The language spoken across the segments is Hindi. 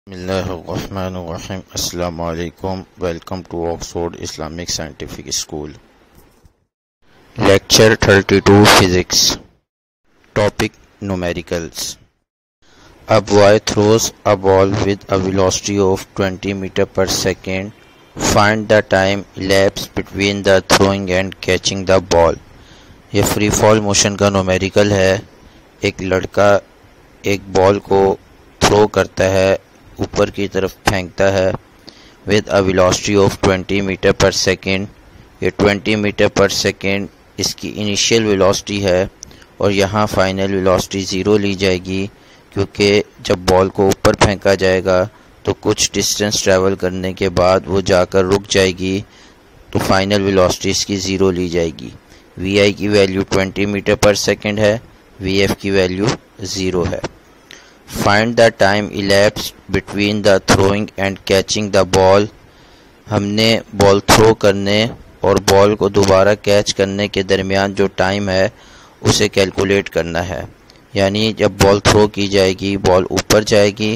बिस्मिल्लाहिर्रहमानिर्रहीम। अस्सलामु अलैकुम। Welcome to Oxford Islamic scientific school. Lecture 32 physics. Topic numericals. A boy throws a ball with a velocity of 20 metre per second. Find the time elapsed between the throwing and catching the ball. ये फ्री फॉल मोशन का न्यूमेरिकल है। एक लड़का एक बॉल को थ्रो करता है, ऊपर की तरफ फेंकता है with a velocity of 20 metre per second. ये 20 मीटर पर सेकेंड इसकी इनिशियल वेलोसिटी है और यहाँ फाइनल वेलोसिटी ज़ीरो ली जाएगी, क्योंकि जब बॉल को ऊपर फेंका जाएगा तो कुछ डिस्टेंस ट्रैवल करने के बाद वो जाकर रुक जाएगी, तो फाइनल वेलोसिटी इसकी ज़ीरो ली जाएगी। वी की वैल्यू 20 मीटर पर सेकेंड है, वी की वैल्यू ज़ीरो है। Find the time elapsed between the throwing and catching the ball. हमने बॉल थ्रो करने और बॉल को दोबारा कैच करने के दरमियान जो टाइम है उसे कैलकुलेट करना है। यानी जब बॉल थ्रो की जाएगी, बॉल ऊपर जाएगी,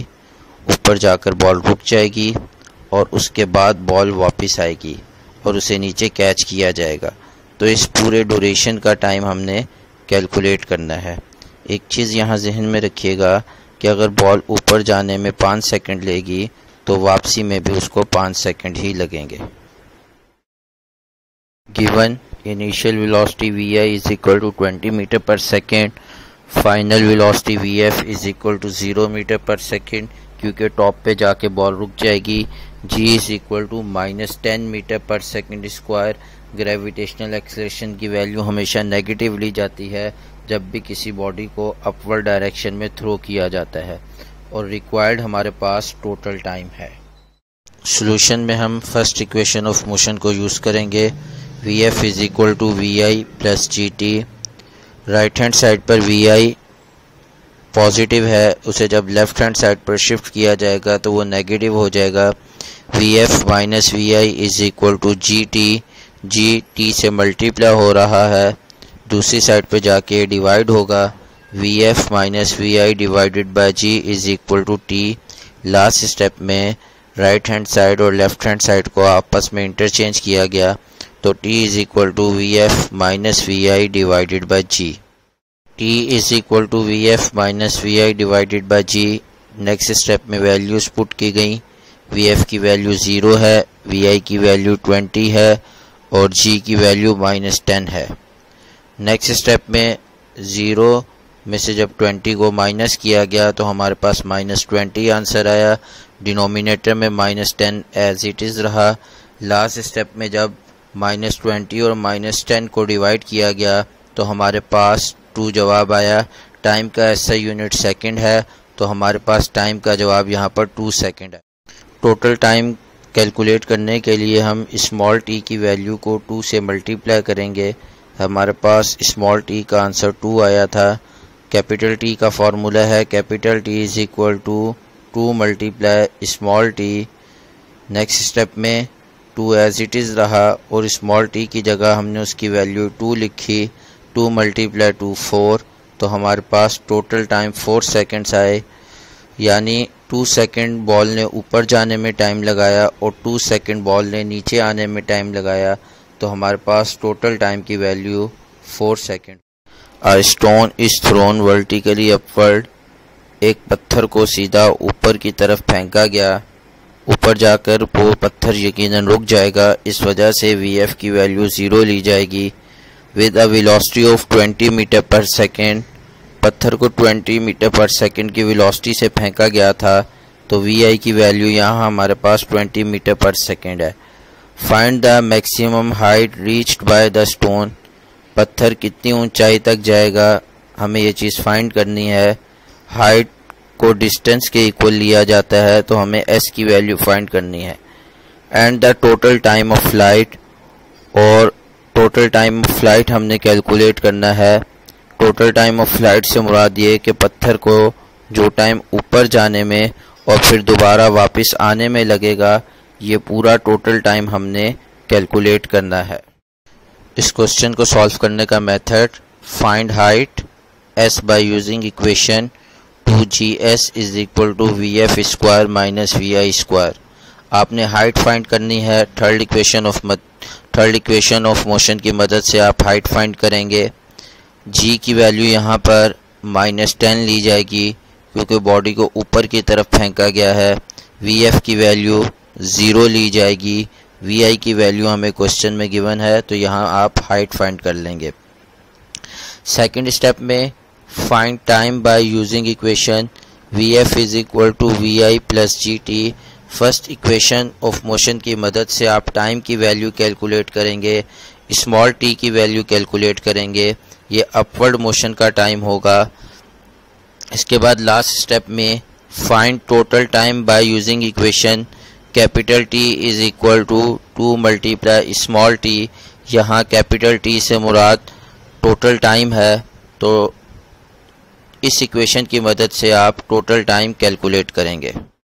ऊपर जाकर बॉल रुक जाएगी और उसके बाद बॉल वापस आएगी और उसे नीचे कैच किया जाएगा। तो इस पूरे ड्यूरेशन का टाइम हमने कैलकुलेट करना है। एक चीज़ यहाँ जहन में रखिएगा कि अगर बॉल ऊपर जाने में 5 सेकंड लेगी तो वापसी में भी उसको 5 सेकंड ही लगेंगे। Given initial velocity v I is equal to 20 metre per second, final velocity v F is equal to 0 metre per second, क्योंकि टॉप पे जाके बॉल रुक जाएगी। G is equal to -10 metre per second square. Gravitational acceleration की वैल्यू हमेशा नेगेटिव ली जाती है जब भी किसी बॉडी को अपवर्ड डायरेक्शन में थ्रो किया जाता है, और रिक्वायर्ड हमारे पास टोटल टाइम है। सॉल्यूशन में हम फर्स्ट इक्वेशन ऑफ मोशन को यूज़ करेंगे। V F is equal to V I plus G T. Right hand side पर वी आई पॉजिटिव है, उसे जब लेफ्ट हैंड साइड पर शिफ्ट किया जाएगा तो वो नेगेटिव हो जाएगा। V F minus V I is equal to G T. G T से मल्टीप्लाई हो रहा है, दूसरी साइड पे जाके डिवाइड होगा। V F minus V I divided by G is equal to T. Last step में राइट हैंड साइड और लेफ्ट हैंड साइड को आपस में इंटरचेंज किया गया, तो T is equal to V F minus V I divided by G. T is equal to V F minus V I divided by G. Next step में वैल्यूज पुट की गई। वी एफ की वैल्यू 0 है, वी आई की वैल्यू 20 है और जी की वैल्यू -10 है। नेक्स्ट स्टेप में 0 में से जब 20 को माइनस किया गया तो हमारे पास -20 आंसर आया। डिनोमिनेटर में -10 एज इट इज़ रहा। लास्ट स्टेप में जब -20 और -10 को डिवाइड किया गया तो हमारे पास 2 जवाब आया। टाइम का ऐसा यूनिट सेकंड है, तो हमारे पास टाइम का जवाब यहाँ पर 2 सेकंड है। टोटल टाइम कैलकुलेट करने के लिए हम स्मॉल टी की वैल्यू को 2 से मल्टीप्लाई करेंगे। हमारे पास स्मॉल टी का आंसर 2 आया था। कैपिटल टी का फॉर्मूला है capital T is equal to 2 multiply small T. Next step में 2 एज इट इज़ रहा और स्मॉल टी की जगह हमने उसकी वैल्यू 2 लिखी। 2 मल्टीप्लाई 2 4, तो हमारे पास टोटल टाइम 4 सेकेंड्स आए। यानी 2 सेकेंड बॉल ने ऊपर जाने में टाइम लगाया और 2 सेकेंड बॉल ने नीचे आने में टाइम लगाया, तो हमारे पास टोटल टाइम की value 4 second. A stone is thrown vertically upward. एक पत्थर को सीधा ऊपर की तरफ फेंका गया, ऊपर जाकर वो पत्थर यकीनन रुक जाएगा, इस वजह से वी एफ की वैल्यू 0 ली जाएगी। With a velocity of 20 metre per second. पत्थर को 20 मीटर पर सेकेंड की वेलोसिटी से फेंका गया था, तो वी आई की वैल्यू यहाँ हमारे पास 20 मीटर पर सेकेंड है। Find the maximum height reached by the stone. पत्थर कितनी ऊंचाई तक जाएगा, हमें ये चीज़ फाइंड करनी है। हाइट को डिस्टेंस के इक्वल लिया जाता है, तो हमें एस की वैल्यू फाइंड करनी है। And the total time of flight, और टोटल टाइम ऑफ फ्लाइट हमने कैलकुलेट करना है। टोटल टाइम ऑफ फ्लाइट से मुराद ये कि पत्थर को जो टाइम ऊपर जाने में और फिर दोबारा वापस आने में लगेगा, ये पूरा टोटल टाइम हमने कैलकुलेट करना है। इस क्वेश्चन को सॉल्व करने का method, find height S by using equation 2GS is equal to VF square minus VI square. आपने हाइट फाइंड करनी है। थर्ड इक्वेशन ऑफ मोशन की मदद से आप हाइट फाइंड करेंगे। G की वैल्यू यहाँ पर -10 ली जाएगी क्योंकि बॉडी को ऊपर की तरफ फेंका गया है। VF की वैल्यू 0 ली जाएगी। VI की वैल्यू हमें क्वेश्चन में गिवन है, तो यहाँ आप हाइट फाइंड कर लेंगे। सेकंड स्टेप में find time by using equation VF is equal to VI plus GT। First equation of motion की मदद से आप टाइम की वैल्यू कैलकुलेट करेंगे, स्मॉल t की वैल्यू कैलकुलेट करेंगे। ये अपवर्ड मोशन का टाइम होगा। इसके बाद लास्ट स्टेप में find total time by using equation capital T is equal to 2 multiply small t। यहाँ कैपिटल T से मुराद टोटल टाइम है, तो इस इक्वेशन की मदद से आप टोटल टाइम कैलकुलेट करेंगे।